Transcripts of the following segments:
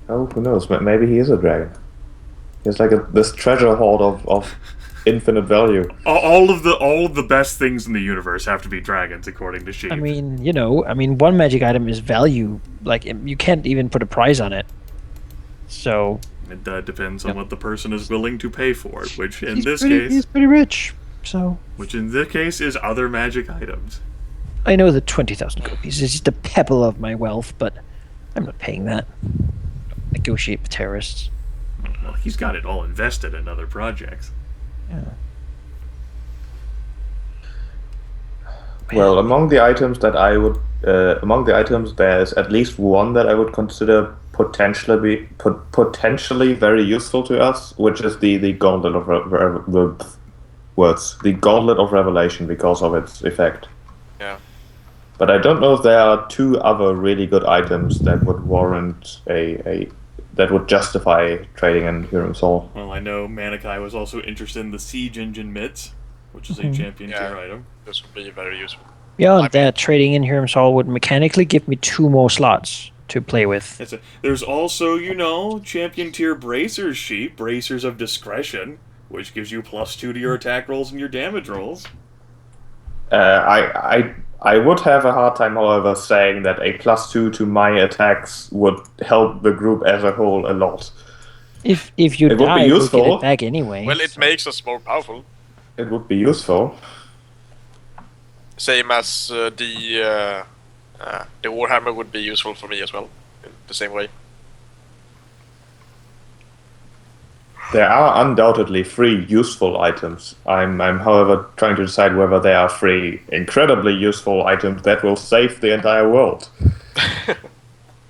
Oh, who knows? Maybe he is a dragon. He's like this treasure hoard of infinite value. All of the best things in the universe have to be dragons, according to Sheep. I mean, one magic item is value. Like, you can't even put a price on it. So It depends on what the person is willing to pay for it, which in this he's case, pretty rich. So which in this case is other magic items. I know that 20,000 copies is just a pebble of my wealth, but I'm not paying that. Negotiate with terrorists. Well, he's got it all invested in other projects. Yeah. Well, among the items, there's at least one that I would consider potentially very useful to us, which is the Gauntlet of the Gauntlet of Revelation, because of its effect. Yeah. But I don't know if there are two other really good items that would warrant that would justify trading in Hero Soul. Well, I know Manaki was also interested in the Siege Engine Mitts, which is a champion tier item. This would be very useful. Beyond that, trading in Hiram's Hall would mechanically give me 2 more slots to play with. There's also, champion tier bracers, Sheep, bracers of discretion, which gives you +2 to your attack rolls and your damage rolls. I would have a hard time, however, saying that a +2 to my attacks would help the group as a whole a lot. If you It would die, be you'll useful. get it back anyway. Well, it makes us more powerful. It would be useful. Same as the Warhammer would be useful for me as well, in the same way. There are undoubtedly 3 useful items. I'm however, trying to decide whether there are 3 incredibly useful items that will save the entire world.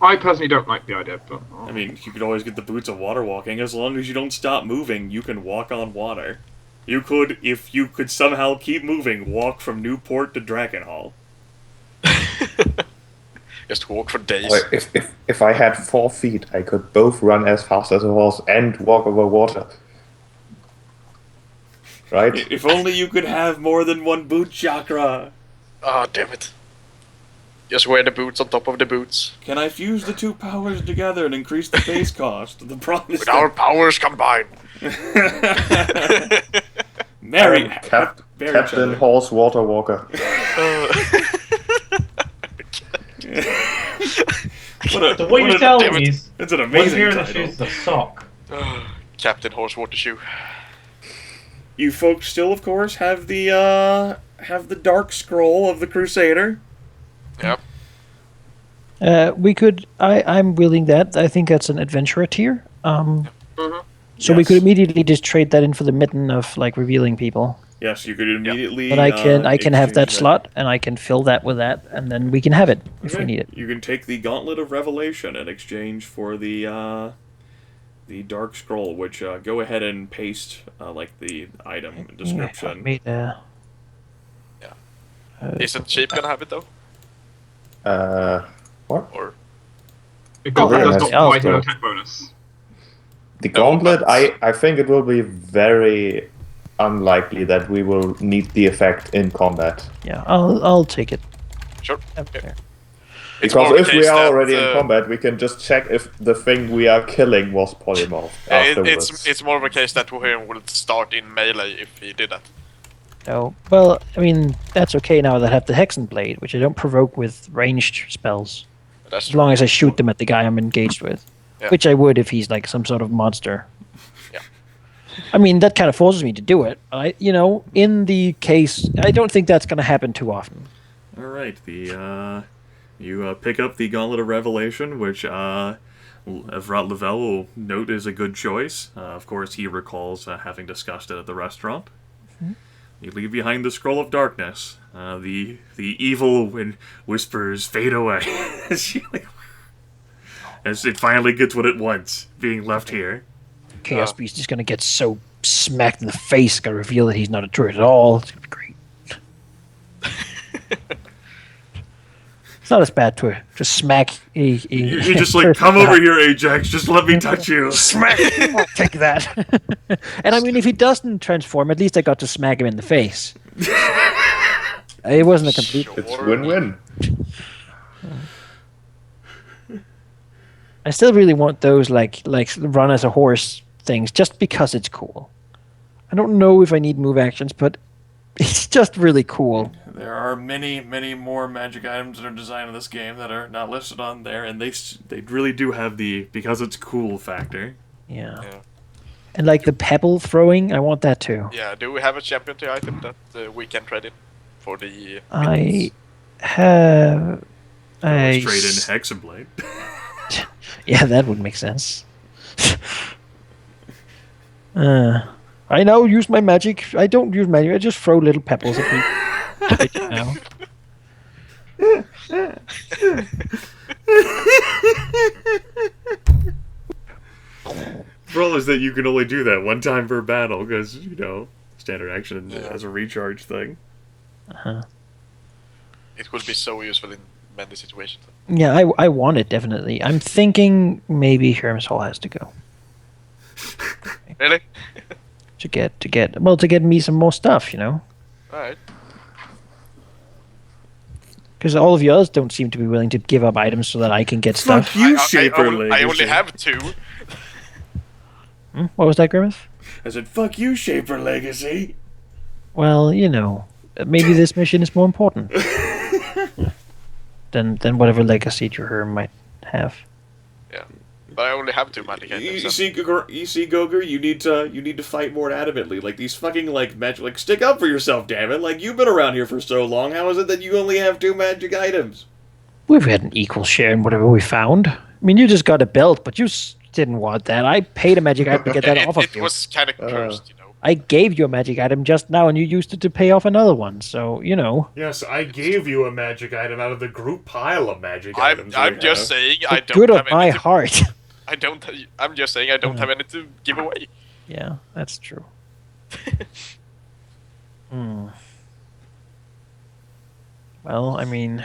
I personally don't like the idea, but... I mean, you could always get the boots of water walking. As long as you don't stop moving, you can walk on water. You could, if you could somehow keep moving, walk from Newport to Drakenhall. Just walk for days. If I had 4 feet, I could both run as fast as a horse and walk over water. Right? If only you could have more than one boot chakra. Ah, damn it. Just wear the boots on top of the boots. Can I fuse the 2 powers together and increase the base cost? The problem is With our powers combined. Marry Captain Horse Water Walker. So what you're telling me is, it's an one amazing hero that title. shoots the sock. Captain Horse Water Shoe. You folks still, of course, have the Dark Scroll of the Crusader. Yep. We could. I'm willing that. I think that's an adventurer tier. So we Yes. could immediately just trade that in for the mitten of like revealing people. Yes, you could immediately. But I can have that exchange slot, and I can fill that with that, and then we can have it if we Okay. need it. You can take the Gauntlet of Revelation in exchange for the Dark Scroll, which go ahead and paste like the item description. Made, Isn't Sheep gonna have it though? What? Or The Gauntlet Oh, does yes. not provide an attack bonus. The Gauntlet, but- I think it will be very unlikely that we will need the effect in combat. yeah, I'll take it. sure. Okay. It's more Because of a if we case are that, already in combat, we can just check if the thing we are killing was polymorph afterwards. it's more of a case that Dwohurim will start in melee if he did that. No, well, I mean that's okay now that I have the Hexen Blade, which I don't provoke with ranged spells, That's as long as I shoot them at the guy I'm engaged with, Yeah. which I would if he's like some sort of monster. Yeah. I mean that kind of forces me to do it. In the case, I don't think that's going to happen too often. All right, you pick up the Gauntlet of Revelation, which Evrat Lavelle will note is a good choice. Of course, he recalls having discussed it at the restaurant. You leave behind the Scroll of Darkness. The evil whispers fade away as it finally gets what it wants, being left here. Chaos Beast is going to get so smacked in the face, going to reveal that he's not a druid at all. It's going to be great. It's not as bad to smack a You're just like, come over here, Ajax. Just let me touch you. Smack! Take that. And I mean, if he doesn't transform, at least I got to smack him in the face. It wasn't a complete... It's win-win. I still really want those like run as a horse things just because it's cool. I don't know if I need move actions, but it's just really cool. There are many, many more magic items that are designed in this game that are not listed on there, and they really do have the because it's cool factor. Yeah. Yeah. And like the pebble throwing, I want that too. Yeah, do we have a champion item that we can trade in for the I mittens? have a Straight in Hexablade. Yeah, that would make sense. I now use my magic. I don't use magic. I just throw little pebbles at people. Now. The problem is that you can only do that one time per battle because, standard action as a recharge thing. It would be so useful in many situations. Yeah, I want it definitely. I'm thinking maybe Hermes Hall has to go Really? to get me some more stuff, Alright. Because all of yours don't seem to be willing to give up items so that I can get stuff. You I Shaper only Legacy. have 2. What was that, Grimith? I said, fuck you, Shaper Legacy. Well, maybe this mission is more important than whatever legacy Dwohurim might have. Yeah. But I only have 2 magic items. You see, Goger, you need to fight more adamantly. Like these fucking magic, stick up for yourself, damn it! Like you've been around here for so long. How is it that you only have 2 magic items? We've had an equal share in whatever we found. I mean, you just got a belt, but you didn't want that. I paid a magic item to get that off of It you. was kind of cursed, I gave you a magic item just now, and you used it to pay off another one. So Yes, I gave you a magic item out of the group pile of magic I'm items. I'm just saying I don't good have of my any to, heart. I'm just saying I don't have any to give away. Yeah, that's true. Well, I mean,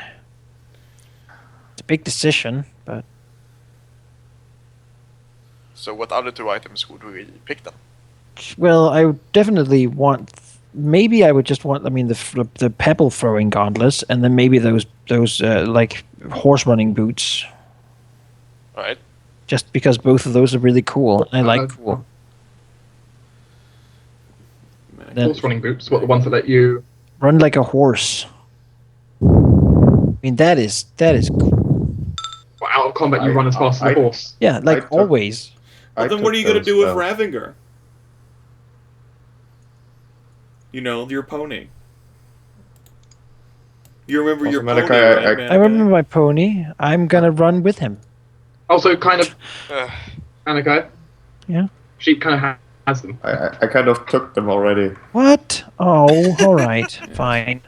it's a big decision, but So what other 2 items would we pick then? well, I would definitely want. Maybe I would just want. I mean, the pebble throwing gauntlets, and then maybe those like horse running boots. Alright. Just because both of those are really cool. I like cool. Then Horse running boots. What, the ones that let you? run like a horse. I mean, that is cool. Well, out of combat, you run as fast as a horse. Yeah, like took- always. Well, then what are you going to do with Ravinger? Your pony. You remember your pony, Manaki, right, I remember my pony. I'm gonna run with him. Also, kind of, Uh, Anakai. Yeah. Sheep kind of has them. I kind of took them already. What? Oh, all right, fine.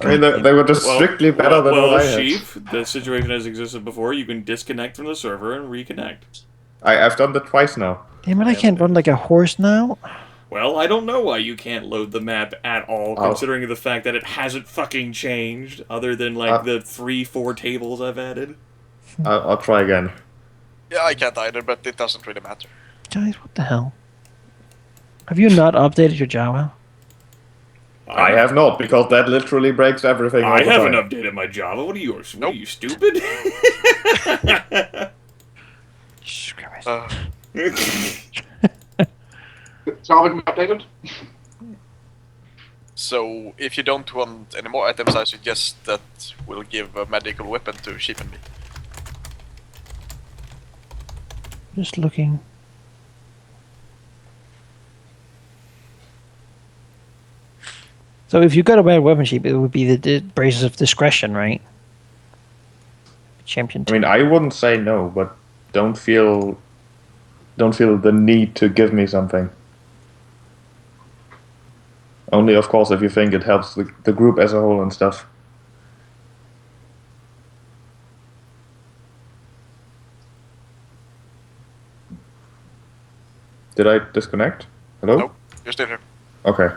I mean, they were just strictly better than what I had. Sheep, the situation has existed before. You can disconnect from the server and reconnect. I've done that twice now. Damn it! I can't run like a horse now. Well, I don't know why you can't load the map at all, Oh. considering the fact that it hasn't fucking changed, other than the 3-4 tables I've added. I'll try again. yeah, I can't either, but it doesn't really matter. Guys, what the hell? Have you not updated your Java? I have not, because that literally breaks everything. all I the haven't time. updated my Java. What are you? What Nope. are you stupid? Screw it. Java can be updated. So if you don't want any more items, I suggest that we'll give a magical weapon to Sheep and me. Just looking. So if you got a bad weapon sheet, it would be the braces of discretion, right? Champion. I mean, I wouldn't say no, but don't feel the need to give me something. Only, of course, if you think it helps the group as a whole and stuff. Did I disconnect? Hello? Nope, you're still here. Okay.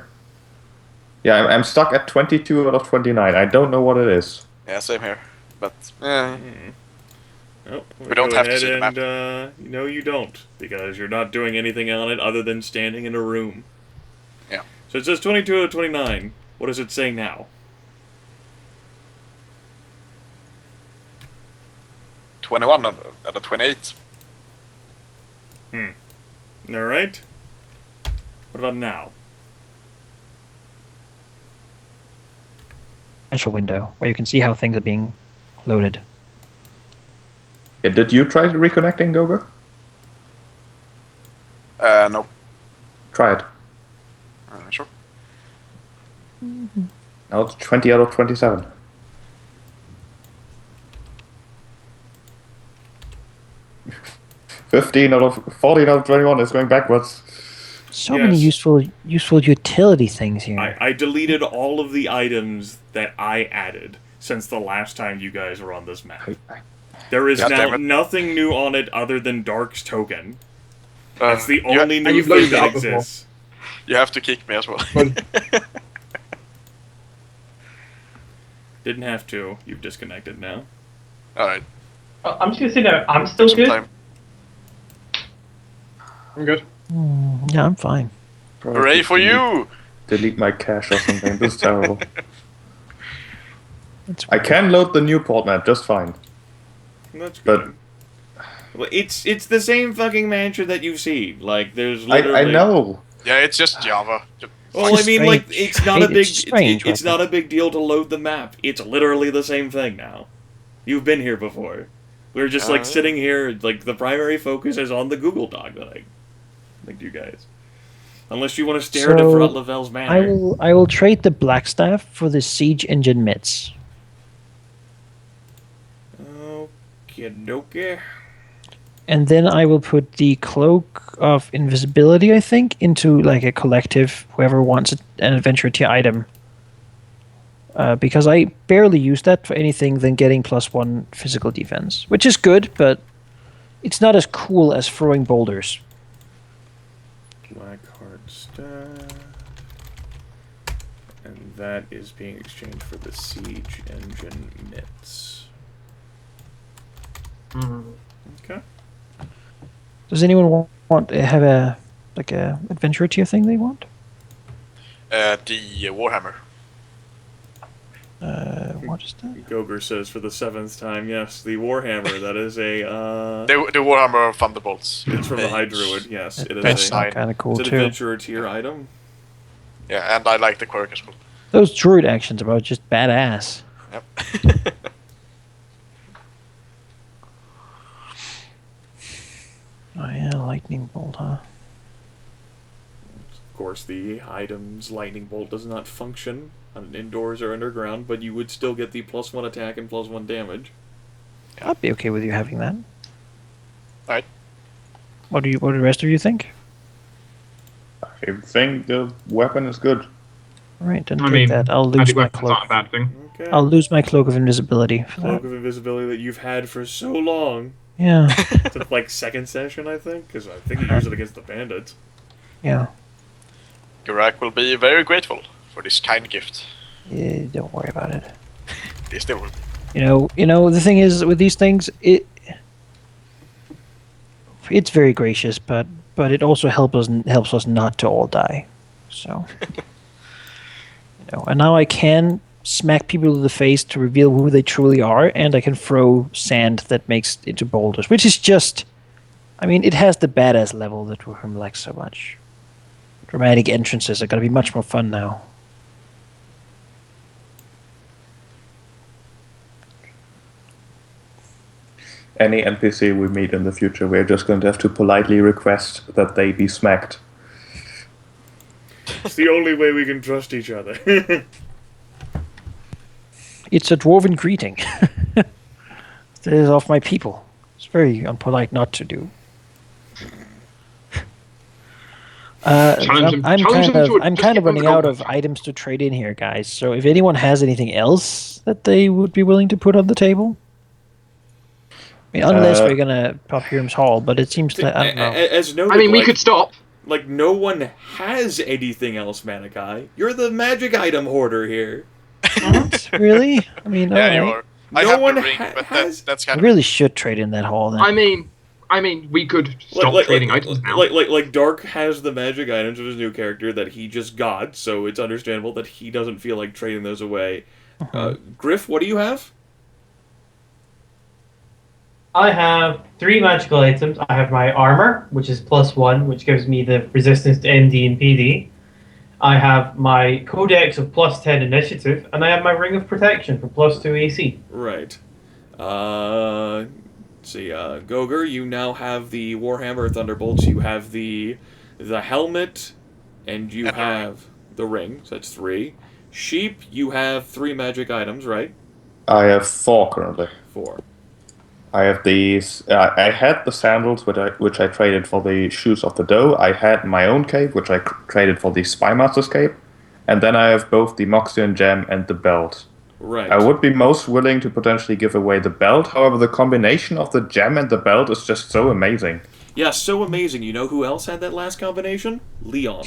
Yeah, I'm stuck at 22 out of 29. I don't know what it is. Yeah, same here. But Oh, We don't go have to ahead see the map. and, no, you don't, because you're not doing anything on it other than standing in a room. Yeah. So it says 22 out of 29. What does it say now? 21 out of 28. Alright. What about now? Potential window where you can see how things are being loaded. Yeah, did you try reconnecting, Goger? No. Try it. Sure. Now it's 20 out of 27. $15 out of 14 out of 21 is going backwards. So many useful utility things here. I deleted all of the items that I added since the last time you guys were on this map. There is now nothing new on it other than Dark's token. That's the only new thing that exists. You have to kick me as well. Didn't have to. You've disconnected now. Alright. I'm just gonna say no. I'm still good. I'm good. Yeah, I'm fine. Hooray for you! Delete my cache or something. This is terrible. I can load the new port map just fine. That's good. Well, it's the same fucking mantra that you've seen. Like, there's literally... I know. Yeah, it's just Java. Well, I mean, like, it's not a big... strange, it's not a big deal to load the map. It's literally the same thing now. You've been here before. We're just, like, sitting here, like, the primary focus is on the Google Doc that I linked you guys. Unless you want to stare at Vrot Lavelle's manor. I will trade the Blackstaff for the Siege Engine mitts. Okay. And then I will put the Cloak of Invisibility, I think, into like a collective, whoever wants an adventure tier item. Because I barely use that for anything than getting +1 physical defense. Which is good, but it's not as cool as throwing boulders. Blackheart staff. And that is being exchanged for the Siege Engine mitts. Okay. Does anyone want to have a adventure tier thing they want? The Warhammer. What is that? Goger says for the 7th time, yes, the Warhammer. That is a The Warhammer Thunderbolts. it's from the High Druid. Yes, it is. That's a kind of cool it's an too. adventurer tier item. Yeah, and I like the quirk as well. Those druid actions are just badass. Yep. Oh yeah, lightning bolt, huh? Of course, the item's lightning bolt does not function on indoors or underground, but you would still get the +1 attack and +1 damage. I'd be okay with you having that. Alright. What do the rest of you think? I think the weapon is good. All right, then I take mean, that. I'll lose magic my weapon's cloak. not a bad thing. Okay. I'll lose my cloak of invisibility for Cloak that. of invisibility that you've had for so long. Yeah, Since like 2nd session, I think, because I think you used it against the bandits. yeah. Geráck will be very grateful for this kind gift. Yeah, don't worry about it. Yes, they will. You know. The thing is with these things, it's very gracious, but it also helps us not to all die. So, and now I can smack people in the face to reveal who they truly are, and I can throw sand that makes into boulders, which is just, I mean, it has the badass level that Dwohurim likes so much. Dramatic entrances are going to be much more fun now. Any NPC we meet in the future, we're just going to have to politely request that they be smacked. It's the only way we can trust each other. It's a dwarven greeting. This is of my people. It's very unpolite not to do. I'm kind of running out of items to trade in here, guys. So if anyone has anything else that they would be willing to put on the table, I mean, unless we're gonna pop Hiram's Hall, but it seems that I don't know. As noted, I mean, we could stop. Like, no one has anything else, Manaki. You're the magic item hoarder here. What? Really? I mean, Yeah, you alright. are. I No have one the ring, but has- that's I kind of... really should trade in that hall then. I mean, we could stop trading items now. Like Dark has the magic items of his new character that he just got, so it's understandable that he doesn't feel like trading those away. Gryph, what do you have? I have 3 magical items. I have my armor, which is +1, which gives me the resistance to ND and PD. I have my codex of +10 initiative, and I have my ring of protection for +2 AC. Right. Let's see, Goger, you now have the Warhammer Thunderbolts. You have the helmet, and you And the have the ring. So that's 3. Sheep, you have 3 magic items, right? I have 4 currently. 4. I have these. I had the sandals, which I traded for the shoes of the doe. I had my own cape, which I traded for the Spymaster's cape, and then I have both the Moxion gem and the belt. Right. I would be most willing to potentially give away the belt. However, the combination of the gem and the belt is just so amazing. Yeah, so amazing. You know who else had that last combination? Leon.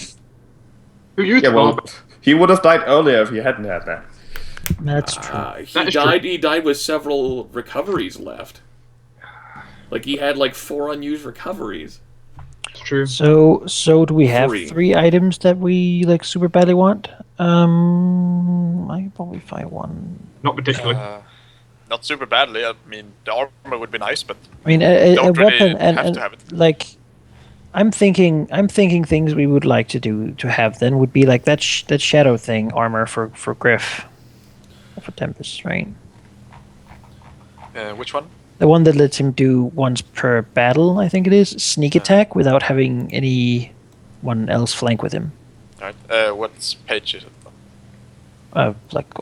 Who used Yeah, well, Bob? he would have died earlier if he hadn't had that. That's true. That is true. He died with several recoveries left. Like, he had, 4 unused recoveries. It's true. So do we have 3. 3 items that we super badly want? I can probably find one. Not particularly. Not super badly. I mean, the armor would be nice, but I mean, a don't really weapon and, have and to have it. I'm thinking things we would like to have then would be like that shadow thing armor for Gryph, for Tempus, right? Which one? The one that lets him do once per battle, I think it is, sneak attack without having anyone else flank with him. Alright. What page is it?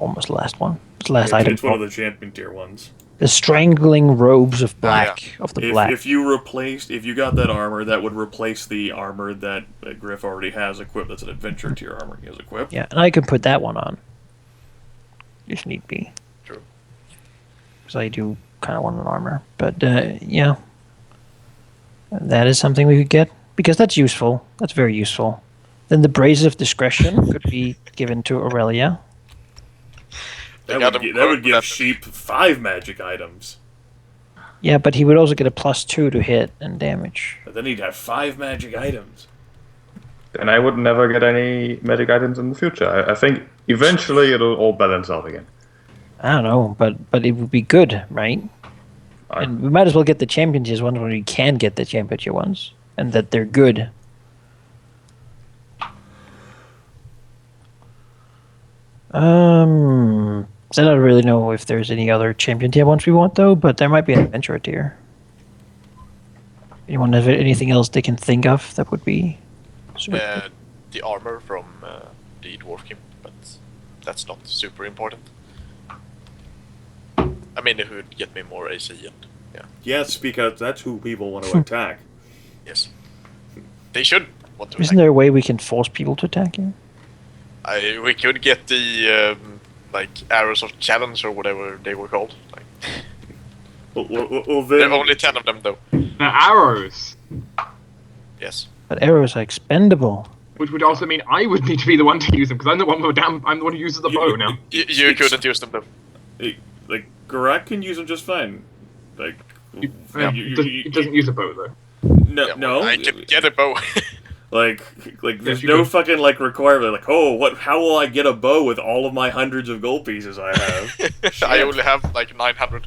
Almost the last one. It's the last item. It's one of the champion tier ones. The strangling robes of black yeah. of the If black. if you got that armor, that would replace the armor that Gryph already has equipped. That's an adventure tier armor he has equipped. Yeah, and I can put that one on, if need be. True. Because I do kind of want an armor, but yeah, that is something we could get because that's useful. That's very useful. Then the Braces of Discretion could be given to Aurelia. That got would, him that would give that- Sheep 5 magic items. Yeah, but he would also get a +2 to hit and damage. But then he'd have 5 magic items. And I would never get any magic items in the future. I think eventually it'll all balance out again. I don't know, but it would be good, right? And we might as well get the champion tier ones when we can get the champion tier ones, and that they're good. So I don't really know if there's any other champion tier ones we want though, but there might be an adventurer tier. Anyone have anything else they can think of that would be super good? The armor from the Dwarfkin, but that's not super important. I mean, it would get me more AC and yeah. Yes, because that's who people want to attack. Yes. They should want to Isn't attack. there a way we can force people to attack you? We could get the arrows of challenge or whatever they were called. Well, There then, are only 10 of them though. The arrows, Yes. But arrows are expendable. which would also mean I would need to be the one to use them because I'm the one who uses the bow now. You couldn't use them though. Geráck can use them just fine. It doesn't use a bow though. No, Yeah, no. I can get a bow. Like there's you no could. fucking requirement. How will I get a bow with all of my hundreds of gold pieces I have? I only have 900.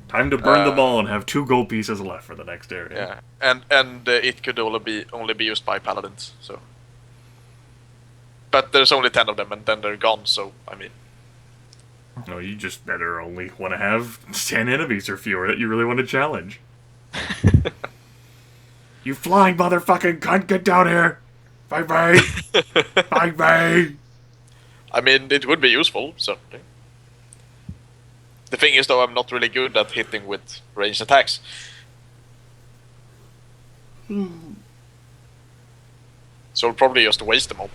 Time to burn them all and have 2 gold pieces left for the next area. Yeah, and it could only be used by paladins. So, but there's only 10 of them, and then they're gone. So I mean, No, you just better only want to have 10 enemies or fewer that you really want to challenge. You flying motherfucking cunt, get down here! Fight me! Fight me! I mean, it would be useful certainly. The thing is, though, I'm not really good at hitting with ranged attacks. So I'll probably just waste them all.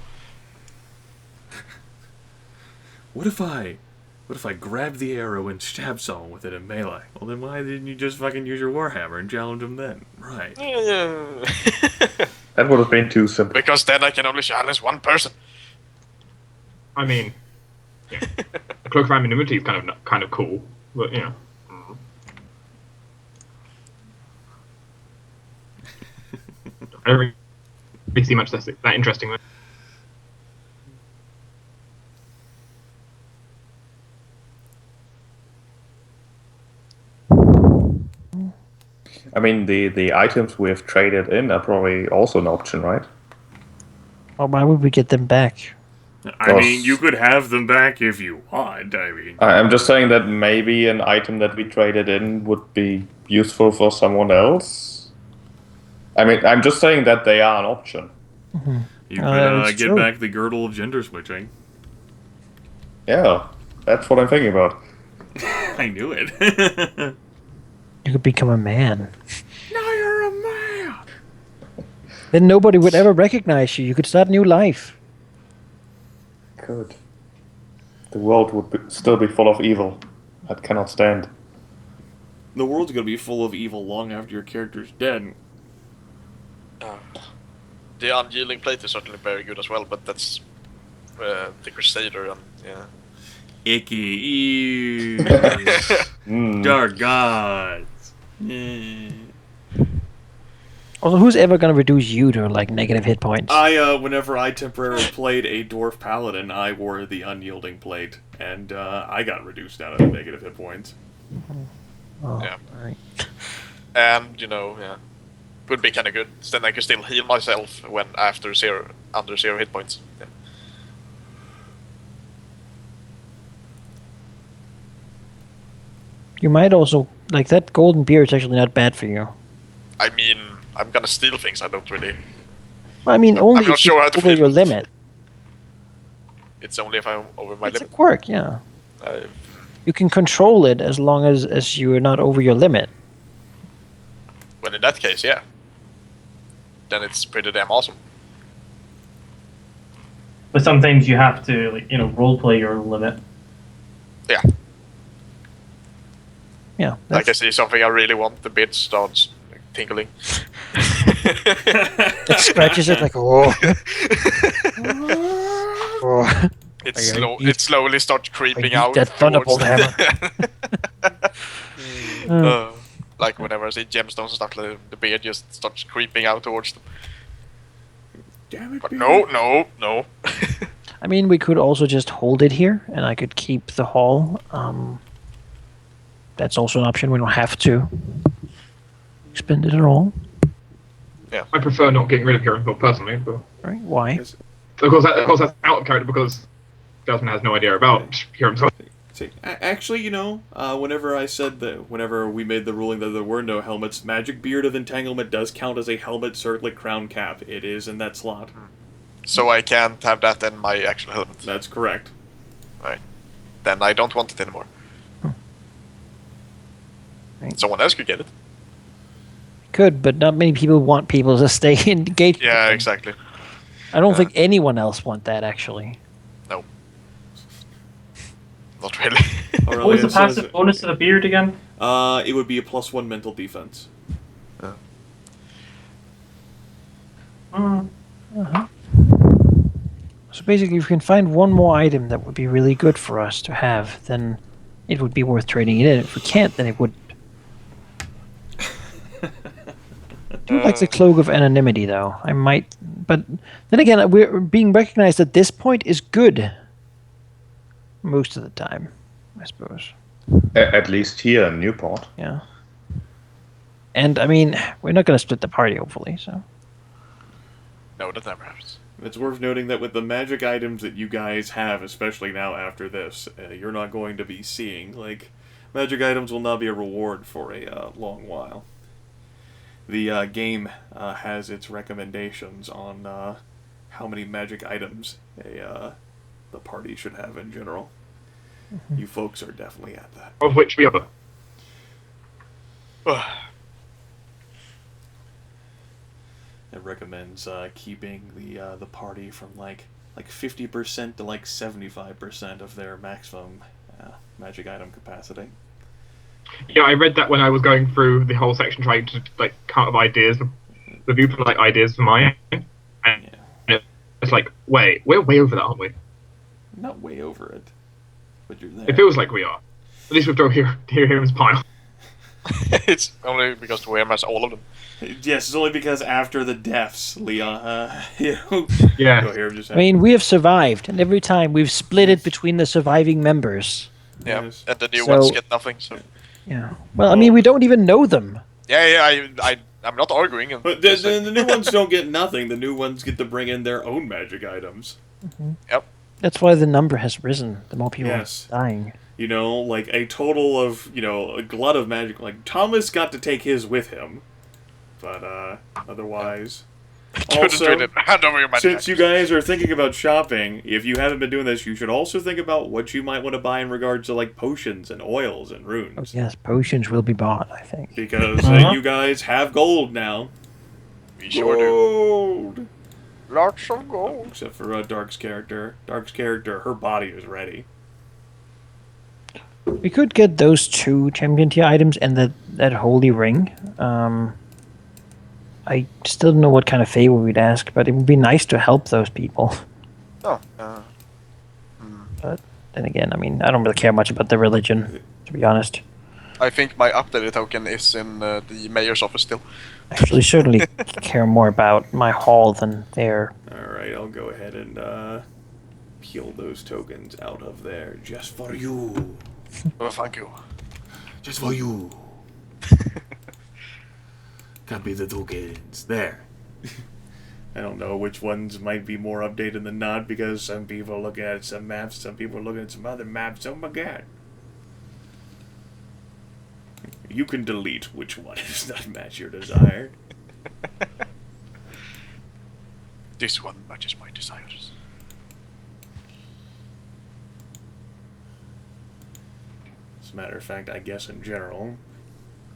What if I grab the arrow and stab someone with it in melee? Well, then why didn't you just fucking use your warhammer and challenge them then? Right. That would have been too simple. Because then I can only challenge one person. I mean, yeah. A cloak of anonymity is kind of cool, but yeah. I don't really see much that interesting there. mean, the items we've traded in are probably also an option, right? Well, why would we get them back? I mean, you could have them back if you want. I mean, I'm just saying that maybe an item that we traded in would be useful for someone else. I mean, I'm just saying that they are an option. you could it's get true. back the girdle of gender switching. Yeah, that's what I'm thinking about. I knew it. You could become a man. Now you're a man. Then nobody would ever recognize you. You could start a new life. Good. The world would still be full of evil. I cannot stand. The world's gonna be full of evil long after your character's dead. The unyielding plate is certainly very good as well, but that's the Crusader and yeah. Icky. Ew. Mm. Dark gods. Also, who's ever gonna reduce you to like negative hit points? Whenever I temporarily played a Dwarf Paladin, I wore the unyielding plate, and I got reduced down to negative hit points. Oh, Yeah. alright. And yeah, would be kind of good. Then I could still heal myself when under 0 hit points. Yeah. You might also like that golden beer is actually not bad for you. I mean, I'm gonna steal things. I don't really. I mean, I'm only not if sure you're how to over feel your it. limit. It's only if I'm over my It's a limit. quirk, yeah. Uh, You can control it as long as you are not over your limit. well, in that case, yeah. Then it's pretty damn awesome. But sometimes you have to, like, roleplay your limit. Yeah. Yeah. Like I see something I really want, the bit starts tingling. It scratches it like, oh. Oh. It slowly starts creeping need out. that thunderbolt towards- Uh, like whenever I see gemstones and stuff, the beard just starts creeping out towards them. Damn it, But beard. no. I mean, we could also just hold it here, and I could keep the hall. That's also an option. We don't have to expend it at all. I prefer not getting rid of Hero personally, but Right? Why? Yes. of course that's out of character because Jasmine has no idea about Hero himself. See, actually, whenever I said that, whenever we made the ruling that there were no helmets, Magic Beard of Entanglement does count as a helmet, circlet, crown, cap. It is in that slot. So I can't have that in my actual helmet. That's correct. Right. Then I don't want it anymore. Right. Someone else could get it. Could, but not many people want people to stay engaged. with Yeah, them. exactly. I don't think anyone else want that actually. No. Not really. What was Aurelia the says passive bonus to the beard again? it would be a +1 mental defense. So basically, if we can find one more item that would be really good for us to have, then it would be worth trading it in. If we can't, then it wouldn't. I do like the Cloak of Anonymity, though. I might... But then again, we're being recognized at this point is good. Most of the time, I suppose. At least here in Newport. Yeah. And, I mean, we're not going to split the party, hopefully, so... No, that never happens. It's worth noting that with the magic items that you guys have, especially now after this, you're not going to be seeing, magic items will not be a reward for a long while. The game has its recommendations on how many magic items the party should have in general. You folks are definitely at that. Of which we are. It recommends keeping the party from like 50% to 75% of their maximum magic item capacity. Yeah, I read that when I was going through the whole section trying to come up with ideas, review for ideas for mine, and it's like, wait, we're way over that, aren't we? Not way over it, but you're there. It feels like we are. At least we've thrown Hero's pile. It's only because Dwohurim has all of them. Yes, it's only because after the deaths, Leon, Yeah. Goger just I mean, we have survived, and every time we've split it between the surviving members. Yeah, Yes. and the new So- ones get nothing. So Yeah. Well, I mean, we don't even know them. I'm not arguing. But the new ones don't get nothing. The new ones get to bring in their own magic items. Yep. That's why the number has risen. The more people Yes. are dying. You know, like a total of, a glut of magic. Like, Thomas got to take his with him. But, otherwise... Also, Hand over your magic. since you guys are thinking about shopping, if you haven't been doing this, you should also think about what you might want to buy in regards to, like, potions and oils and runes. Oh, yes, potions will be bought, I think. Because you guys have gold now. We sure Gold! Lots of gold. Except for Dark's character. Dark's character, her body is ready. We could get those 2 champion tier items and that holy ring. I still don't know what kind of favor we'd ask, but it would be nice to help those people. Oh. But then again, I mean, I don't really care much about the religion, to be honest. I think my updated token is in the mayor's office still. I actually certainly care more about my hall than their... Alright, I'll go ahead and peel those tokens out of there just for you. Oh, thank you. Just for you. Copy the tokens. There. I don't know which ones might be more updated than not, because some people are looking at some maps, some people are looking at some other maps. Oh my god. You can delete which one does not match your desire. This one matches my desires. As a matter of fact, I guess in general,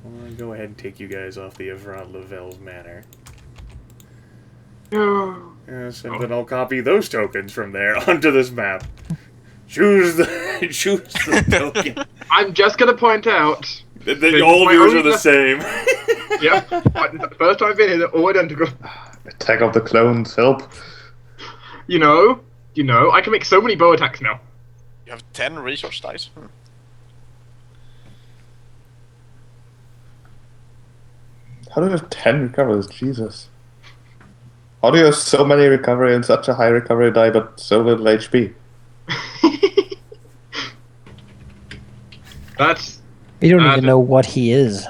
I'll go ahead and take you guys off the Evrat Lavelle's manor. Yes, and then I'll copy those tokens from there onto this map. Choose the token. I'm just going to point out... all yours are the same. Yeah. First time I've been here, they're all identical. Attack of the clones, help. You know, I can make so many bow attacks now. You have 10 resource dice. How do you have 10 recoveries? Jesus. How do you have so many recovery and such a high recovery die but so little HP? That's... We don't even know what he is.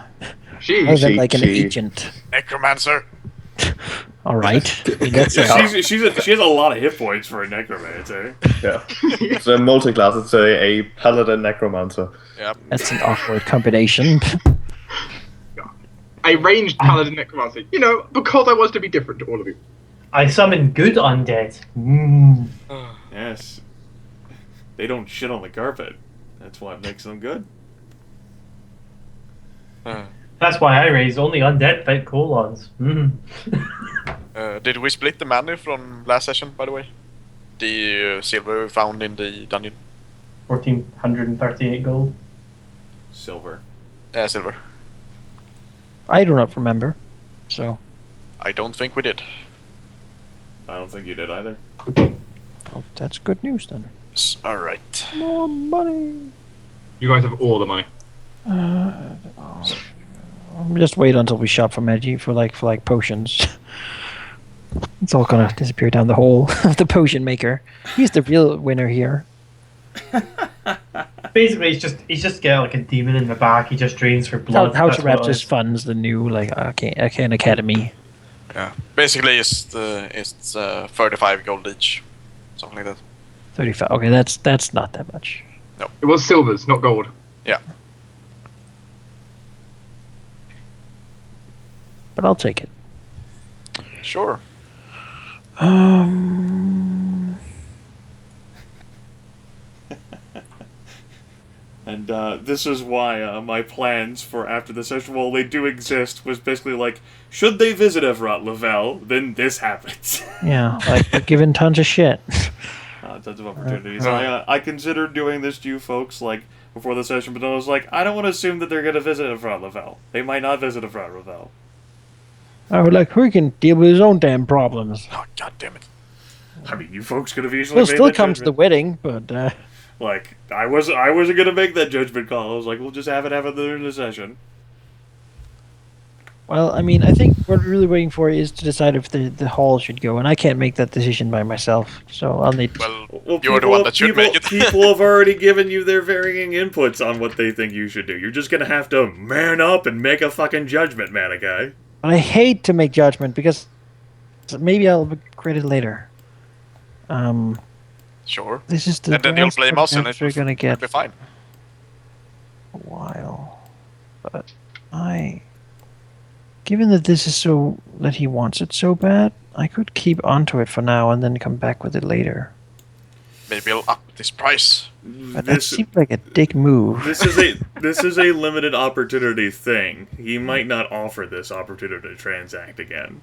Other than like an she. agent. Necromancer. All right. I mean, that's she has a lot of hit points for a necromancer. Yeah. It's a multi-class, it's a Paladin Necromancer. Yep. That's an awkward combination. I ranged Paladin Necromancer, because I was to be different to all of you. I summon good undead. Mm. Yes. They don't shit on the carpet. That's what makes them good. That's why I raised only undead type colons. Mm. Did we split the money from last session, by the way? The silver we found in the dungeon? 1,438 gold. Silver. Yeah, silver. I do not remember. So, I don't think we did. I don't think you did either. oh, that's good news then. Alright. More money. You guys have all the money. Just wait until we shop for Magi for like potions. It's all gonna disappear down the hole of the potion maker. He's the real winner here. Basically, he's just got like a demon in the back. He just drains for blood. How That's to what it Raptors is. funds the new Arcane Academy. Yeah. Basically, it's 35 gold each. Something like that. 35. Okay, that's not that much. It was silvers, not gold. Yeah. But I'll take it. Sure. And this is why my plans for after the session, while they do exist, was basically like, should they visit Evrat Lavelle, then this happens. Yeah, like we're given tons of shit. Tons of opportunities. I considered doing this to you folks, like, before the session, but I was like, I don't want to assume that they're going to visit Evrat Lavelle. They might not visit Evrat Lavelle. Oh, like who can deal with his own damn problems? Oh, god damn it. I mean, you folks could have easily We'll made still that come to the judgment. wedding, but Like, I wasn't gonna make that judgment call. I was like, we'll just have it happen during the session. well, I mean, I think what we're really waiting for is to decide if the hall should go, and I can't make that decision by myself. So I'll need. Well, you're the one that should make it. People have already given you their varying inputs on what they think you should do. You're just gonna have to man up and make a fucking judgment, Manaki. I hate to make judgment because maybe I'll regret it later. Sure. This is the And then you'll blame us, and we're gonna it'll get be fine. a while, but given that this is so that he wants it so bad, I could keep onto it for now and then come back with it later. Maybe I'll up this price. But that seems like a dick move. This is a limited opportunity thing. He might not offer this opportunity to transact again.